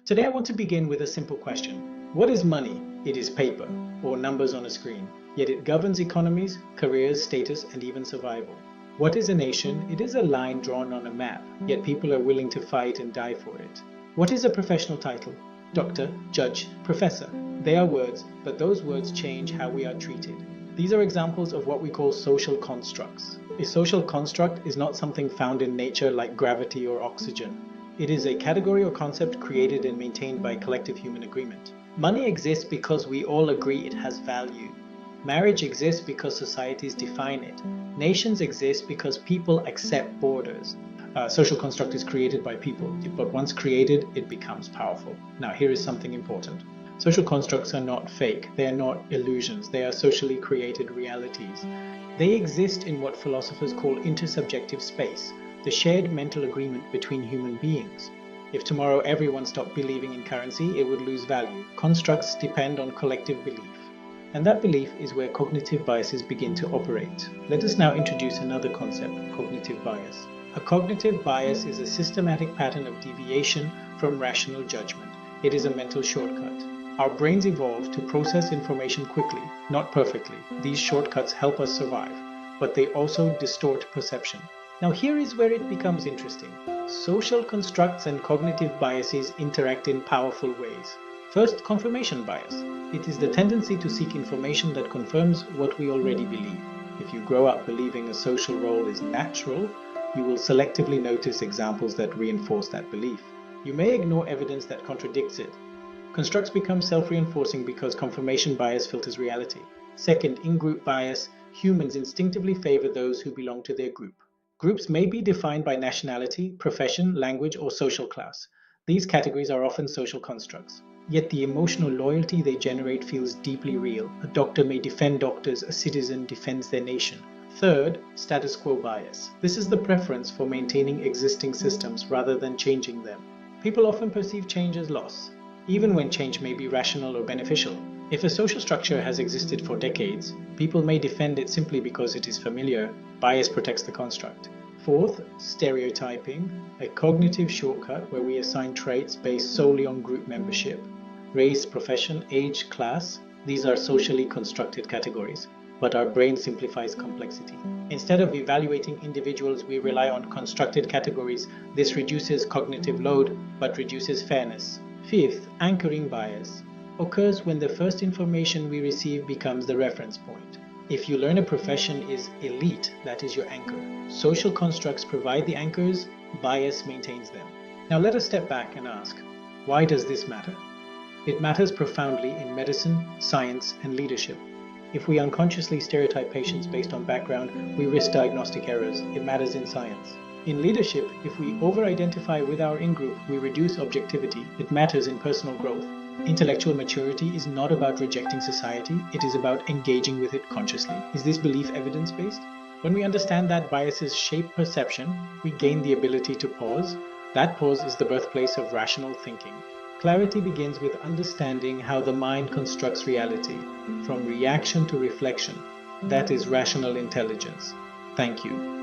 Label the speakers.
Speaker 1: Today I want to begin with a simple question. What is money? It is paper, or numbers on a screen, yet it governs economies, careers, status, and even survival. What is a nation? It is a line drawn on a map, yet people are willing to fight and die for it. What is a professional title? Doctor, judge, professor. They are words, but those words change how we are treated. These are examples of what we call social constructs. A social construct is not something found in nature like gravity or oxygen. It is a category or concept created and maintained by collective human agreement. Money exists because we all agree it has value. Marriage exists because societies define it. Nations exist because people accept borders. A social construct is created by people, but once created, it becomes powerful. Now, here is something important. Social constructs are not fake. They are not illusions. They are socially created realities. They exist in what philosophers call intersubjective space, the shared mental agreement between human beings. If tomorrow everyone stopped believing in currency, it would lose value. Constructs depend on collective belief. And that belief is where cognitive biases begin to operate. Let us now introduce another concept, cognitive bias. A cognitive bias is a systematic pattern of deviation from rational judgment. It is a mental shortcut. Our brains evolved to process information quickly, not perfectly. These shortcuts help us survive, but they also distort perception. Now here is where it becomes interesting. Social constructs and cognitive biases interact in powerful ways. First, confirmation bias. It is the tendency to seek information that confirms what we already believe. If you grow up believing a social role is natural, you will selectively notice examples that reinforce that belief. You may ignore evidence that contradicts it. Constructs become self-reinforcing because confirmation bias filters reality. Second, in-group bias. Humans instinctively favor those who belong to their group. Groups may be defined by nationality, profession, language, or social class. These categories are often social constructs. Yet the emotional loyalty they generate feels deeply real. A doctor may defend doctors, a citizen defends their nation. Third, status quo bias. This is the preference for maintaining existing systems rather than changing them. People often perceive change as loss, even when change may be rational or beneficial. If a social structure has existed for decades, people may defend it simply because it is familiar. Bias protects the construct. Fourth, stereotyping, a cognitive shortcut where we assign traits based solely on group membership. Race, profession, age, class, these are socially constructed categories, but our brain simplifies complexity. Instead of evaluating individuals, we rely on constructed categories. This reduces cognitive load, but reduces fairness. Fifth, anchoring bias occurs when the first information we receive becomes the reference point. If you learn a profession is elite, that is your anchor. Social constructs provide the anchors, bias maintains them. Now let us step back and ask, why does this matter? It matters profoundly in medicine, science, and leadership. If we unconsciously stereotype patients based on background, we risk diagnostic errors. It matters in science. In leadership, if we over-identify with our in-group, we reduce objectivity. It matters in personal growth. Intellectual maturity is not about rejecting society, it is about engaging with it consciously. Is this belief evidence-based? When we understand that biases shape perception, we gain the ability to pause. That pause is the birthplace of rational thinking. Clarity begins with understanding how the mind constructs reality, from reaction to reflection. That is rational intelligence. Thank you.